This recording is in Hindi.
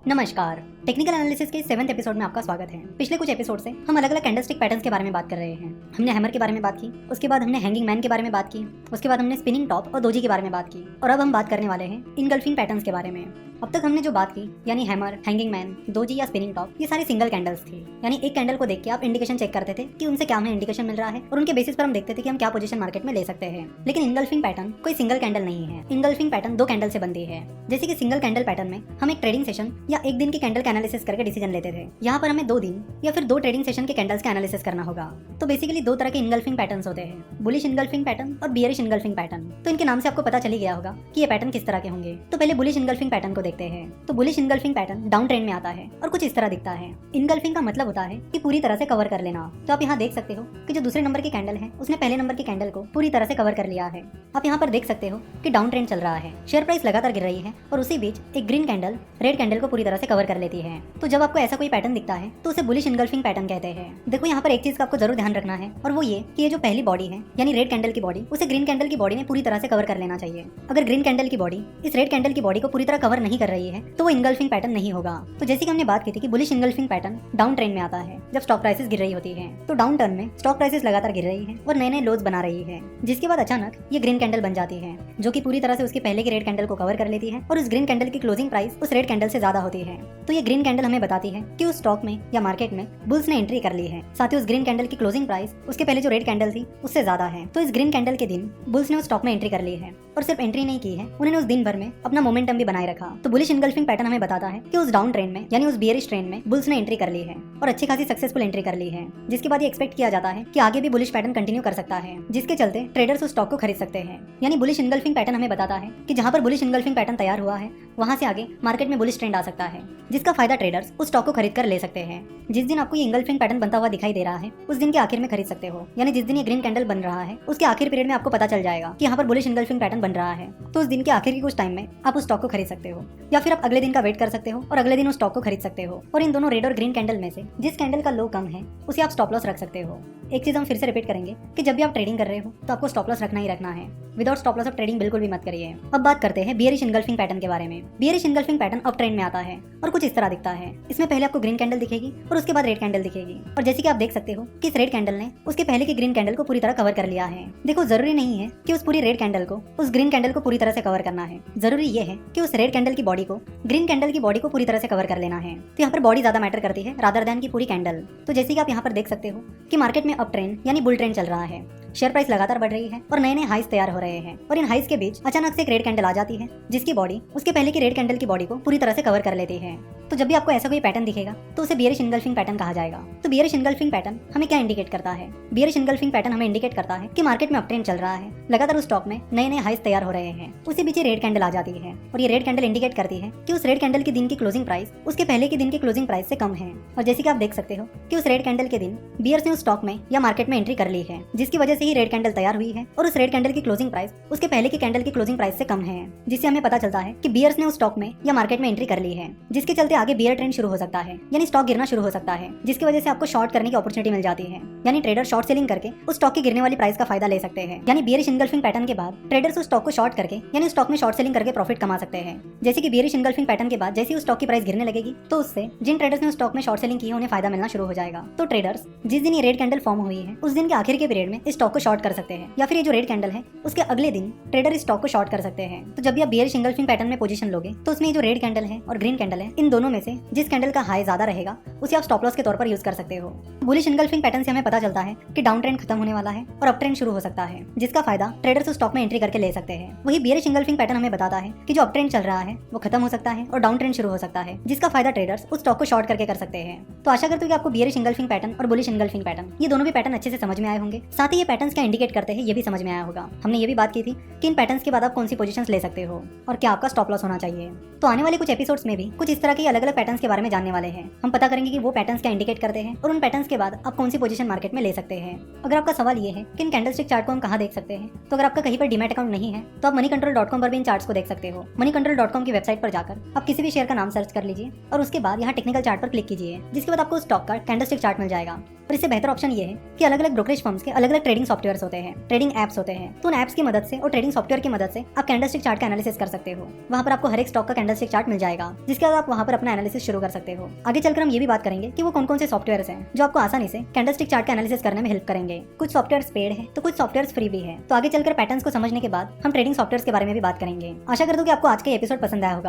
नमस्कार। टेक्निकल एनालिसिस के 7वें एपिसोड में आपका स्वागत है। पिछले कुछ एपिसोड से हम अलग अलग कैंडलस्टिक पैटर्न्स के बारे में बात कर रहे हैं। हमने हैमर के बारे में बात की, उसके बाद हमने हैंगिंग मैन के बारे में बात की, उसके बाद हमने स्पिनिंग टॉप और दोजी के बारे में बात की और अब हम बात करने वाले हैं इनगल्फिंग पैटर्न्स के बारे में। अब तक हमने जो बात की यानी हैमर, हैंगिंग मैन, दोजी या स्पिनिंग टॉप, ये सारी सिंगल कैंडल्स थी। यानी एक कैंडल को देख के आप इंडिकेशन चेक करते थे कि उनसे क्या हमें इंडिकेशन मिल रहा है और उनके बेसिस पर हम देखते थे कि हम क्या पोजीशन मार्केट में ले सकते हैं। लेकिन इनगल्फिंग पैटर्न कोई सिंगल कैंडल नहीं है। इनगल्फिंग पैटर्न दो कैंडल से बनती है। जैसे कि सिंगल कैंडल पैटर्न में हम एक ट्रेडिंग सेशन या एक दिन की कैंडल का एनालिसिस करके डिसीजन लेते थे। यहाँ पर हमें 2 दिन या फिर 2 ट्रेडिंग सेशन के कैंडल्स का एनालिसिस करना होगा। तो बेसिकली 2 तरह के इनगल्फिंग पैटर्न्स होते हैं, बुलिश इनगल्फिंग पैटर्न और बियरिश इनगल्फिंग पैटर्न। तो इनके नाम से आपको पता चली गया होगा कि ये पैटर्न किस तरह के होंगे। तो पहले बुलिश इनगल्फिंग पैटर्न को देखते हैं। तो bullish engulfing pattern down trend में आता है और कुछ इस तरह दिखता है। इनगल्फिंग का मतलब होता है कि पूरी तरह से कवर कर लेना। तो आप यहाँ देख सकते हो कि जो दूसरे नंबर की कैंडल है उसने पहले नंबर की कैंडल को पूरी तरह से कवर कर लिया है। आप यहाँ पर देख सकते हो कि डाउन ट्रेंड चल रहा है, शेयर प्राइस लगातार गिर रही है और उसी बीच एक ग्रीन कैंडल रेड कैंडल को पूरी तरह से कवर कर लेती है। तो जब आपको ऐसा कोई पैटर्न दिखता है तो उसे बुलिश इनगल्फिंग पैटर्न कहते हैं। देखो यहाँ पर एक चीज का आपको जरूर ध्यान रखना है और वो ये कि ये जो पहली बॉडी है यानी रेड कैंडल की बॉडी, उसे ग्रीन कैंडल की बॉडी ने पूरी तरह से कवर कर लेना चाहिए। अगर ग्रीन कैंडल की बॉडी इस रेड कैंडल की बॉडी को पूरी तरह कवर नहीं कर रही है तो वो इनगल्फिंग पैटर्न नहीं होगा। तो जैसे कि हमने बात की थी कि bullish engulfing pattern down trend में आता है जब स्टॉक प्राइसेस गिर रही होती है। तो डाउन टर्न में स्टॉक प्राइसेस लगातार गिर रही है और नए नए लोज बना रही है, जिसके बाद अचानक ये ग्रीन कैंडल बन जाती है जो कि पूरी तरह से उसके पहले की रेड कैंडल को कवर कर लेती है और उस ग्रीन कैंडल की क्लोजिंग प्राइस उस रेड कैंडल से ज्यादा होती है। तो ये ग्रीन कैंडल हमें बताती है कि उस स्टॉक में या मार्केट में बुल्स ने एंट्री कर ली है। साथ ही उस ग्रीन कैंडल की क्लोजिंग प्राइस उसके पहले जो रेड कैंडल थी उससे ज्यादा है। तो इस ग्रीन कैंडल के दिन बुल्स ने उस स्टॉक में एंट्री कर ली है और सिर्फ एंट्री नहीं की है, उन्होंने उस दिन भर में अपना मोमेंटम भी बनाए रखा। तो बुलिश इनगल्फिंग पैटर्न हमें बताता है कि उस डाउन ट्रेंड में यानी उस बियरिश ट्रेंड में बुल्स ने एंट्री कर ली है और अच्छी खासी सक्सेसफुल एंट्री कर ली है, जिसके बाद ये एक्सपेक्ट किया जाता है कि आगे भी बुलिश पैटर्न कंटिन्यू कर सकता है, जिसके चलते ट्रेडर्स उस स्टॉक को खरीद सकते हैं। यानी बुलिश इनगल्फिंग पैटर्न हमें बताता है कि जहां पर बुलिश इनगल्फिंग पैटर्न तैयार हुआ है वहां से आगे मार्केट में बुलिश ट्रेंड आ सकता है, जिसका फायदा ट्रेडर्स उस स्टॉक को खरीद कर ले सकते हैं। जिस दिन आपको ये इनगल्फिंग पैटर्न बनता हुआ दिखाई दे रहा है उस दिन के आखिर में खरीद सकते हो। यानी जिस दिन ये ग्रीन कैंडल बन रहा है उसके आखिर पीरियड में आपको पता चल जाएगा कि यहाँ पर बुलिश इनगल्फिंग पैटर्न बन रहा है, तो उस दिन के आखिर के कुछ टाइम में आप उस स्टॉक को खरीद सकते हो या फिर आप अगले दिन का वेट कर सकते हो और अगले दिन उस स्टॉक को खरीद सकते हो। और इन दोनों रेड और ग्रीन कैंडल में से जिस कैंडल का लो कम है उसे आप स्टॉप लॉस रख सकते हो। एक चीज हम फिर से रिपीट करेंगे कि जब भी आप ट्रेडिंग कर रहे हो तो आपको स्टॉप लॉस रखना ही रखना है। विदाउट स्टॉप लॉस आप ट्रेडिंग बिल्कुल भी मत करिए। अब बात करते हैं बियरिश इनगल्फिंग पैटर्न के बारे में। Bearish engulfing pattern up trend में आता है और कुछ इस तरह दिखता है। इसमें पहले आपको ग्रीन कैंडल दिखेगी और उसके बाद रेड कैंडल दिखेगी और जैसे कि आप देख सकते हो कि इस रेड कैंडल ने उसके पहले की ग्रीन कैंडल को पूरी तरह कवर कर लिया है। देखो जरूरी नहीं है कि उस पूरी रेड कैंडल को उस ग्रीन कैंडल को पूरी तरह से कवर करना है, जरूरी ये है कि उस रेड कैंडल की बॉडी को ग्रीन कैंडल की बॉडी को पूरी तरह से कवर कर लेना है। तो यहाँ पर बॉडी ज्यादा मैटर करती है रादर देन की पूरी कैंडल। तो जैसे कि आप यहाँ पर देख सकते हो कि मार्केट में अप ट्रेंड यानी बुल ट्रेंड चल रहा है, शेयर प्राइस लगातार बढ़ रही है और नए नए हाइस तैयार हो रहे हैं और इन हाइस के बीच अचानक से एक रेड कैंडल आ जाती है जिसकी बॉडी उसके पहले की रेड कैंडल की बॉडी को पूरी तरह से कवर कर लेती है। तो जब भी आपको ऐसा कोई पैटर्न दिखेगा तो उसे बियरिश इनगल्फिंग पैटर्न कहा जाएगा। तो बियरिश इनगल्फिंग पैटर्न हमें क्या इंडिकेट करता है? बियरिश इनगल्फिंग पैटर्न हमें इंडिकेट करता है कि मार्केट में अप ट्रेंड चल रहा है, लगातार उस स्टॉक में नए नए हाइस तैयार हो रहे हैं, उसी बीच रेड कैंडल आ जाती है और ये रेड कैंडल इंडिकेट करती है कि उस रेड कैंडल के दिन की क्लोजिंग प्राइस उसके पहले के दिन की क्लोजिंग प्राइस से कम है। और जैसे कि आप देख सकते हो कि उस रेड कैंडल के दिन बियर्स ने उस स्टॉक में या मार्केट में एंट्री कर ली है, जिसकी वजह से ही रेड कैंडल तैयार हुई है और उस रेड कैंडल की क्लोजिंग प्राइस उसके पहले की कैंडल की क्लोजिंग प्राइस से कम है, जिससे हमें पता चलता है कि बियर्स ने उस स्टॉक में या मार्केट में एंट्री कर ली है, जिसके चलते आगे बियर ट्रेंड शुरू हो सकता है, यानी स्टॉक गिरना शुरू हो सकता है, जिसकी वजह से आपको शॉर्ट करने की अपॉर्चुनिटी मिल जाती है। यानी ट्रेडर शॉर्ट सेलिंग करके उस स्टॉक की गिरने वाली प्राइस का फायदा ले सकते हैं। यानी बियरिश इनगल्फिंग पैटर्न के बाद ट्रेडर्स उस स्टॉक को शॉर्ट करके यानी उस स्टॉक में शॉर्ट सेलिंग करके प्रॉफिट कमा सकते हैं। जैसे कि बियरिश इनगल्फिंग पैटर्न के बाद जैसे उस स्टॉक की प्राइस गिरने लगेगी तो उससे जिन ट्रेडर्स ने उस स्टॉक में शॉर्ट सेलिंग की है उन्हें फायदा मिलना शुरू हो जाएगा। तो ट्रेडर्स जिस दिन ये रेड कैंडल फॉर्म हुई है उस दिन के आखिर के पीरियड में इस स्टॉक को शॉर्ट कर सकते हैं या फिर ये जो रेड कैंडल है उसके अगले दिन ट्रेडर इस स्टॉक को शॉर्ट कर सकते हैं। तो जब भी आप बियरिश इनगल्फिंग पैटर्न में पोजीशन लोगे तो उसमें जो रेड कैंडल है और ग्रीन कैंडल है इन दोनों में से जिस कैंडल का हाई ज्यादा रहेगा उसे आप स्टॉप लॉस के तौर पर यूज कर सकते हो। बुलिश इनगल्फिंग पैटर्न से हमें पता चलता है कि डाउन ट्रेंड खत्म होने वाला है और अप ट्रेंड शुरू हो सकता है, जिसका फायदा ट्रेडर्स उस स्टॉक में एंट्री करके ले सकते हैं। वही बियरिश इनगल्फिंग पैटर्न हमें बताता है कि जो अप ट्रेंड चल रहा है वो खत्म हो सकता है और डाउन ट्रेंड शुरू हो सकता है, जिसका फायदा ट्रेडर्स उस स्टॉक को शॉर्ट करके कर सकते हैं। तो आशा करते हो कि आपको बियरिश इनगल्फिंग पैटर्न और बुलिश इनगल्फिंग पैटर्न ये दोनों भी पैटर्न अच्छे से समझ में आए होंगे। साथ ही ये पैटर्न्स क्या इंडिकेट करते हैं ये भी समझ में आया होगा। हमने ये भी बात की थी कि इन पैटर्न्स के बाद आप कौन सी पोजीशंस ले सकते हो और क्या आपका स्टॉप लॉस होना चाहिए। तो आने वाले कुछ एपिसोड्स में भी कुछ इस तरह के अलग अलग पैटर्न्स के बारे में जानने वाले हैं। हम पता करेंगे जानेंगे कि वो पैटर्न्स क्या इंडिकेट करते हैं और उन पैटर्न्स के बाद आप कौन सी पोजीशन मार्केट में ले सकते हैं। अगर आपका सवाल ये है कि इन कैंडलस्टिक चार्ट को हम कहाँ देख सकते हैं, तो अगर आपका कहीं पर डीमैट अकाउंट नहीं है तो आप moneycontrol.com पर भी इन चार्ट्स को देख सकते हो। moneycontrol.com की वेबसाइट पर जाकर आप किसी भी शेयर का नाम सर्च कर लीजिए और उसके बाद यहाँ टेक्निकल चार्ट पर क्लिक कीजिए, जिसके बाद आपको उस स्टॉक का कैंडलस्टिक चार्ट मिल जाएगा। और इससे बेहतर ऑप्शन ये है कि अलग अलग ब्रोकरेज फर्म्स के अलग अलग ट्रेडिंग सॉफ्टवेयर्स होते हैं, ट्रेडिंग एप्स होते हैं। तो उन एप्स की मदद से और ट्रेडिंग सॉफ्टवेयर की मदद से आप कैंडलस्टिक चार्ट का एनालिसिस कर सकते हो। वहाँ पर आपको हर एक स्टॉक का कैंडलस्टिक चार्ट मिल जाएगा, जिसके बाद आप वहाँ पर अपना एनालिसिस शुरू कर सकते हो। आगे चलकर हम ये भी बात करेंगे कि वो कौन कौन से सॉफ्टवेयर्स हैं जो आपको आसानी से कैंडलस्टिक चार्ट का एनालिसिस करने में हेल्प करेंगे। कुछ सॉफ्टवेयर्स पेड है तो कुछ सॉफ्टवेयर्स फ्री भी है। तो आगे चलकर पैटर्न्स को समझने के बाद हम ट्रेडिंग सॉफ्टवेयर्स के बारे में भी बात करेंगे। आशा करता हूँ कि आपको आज का एपिसोड पसंद आया होगा।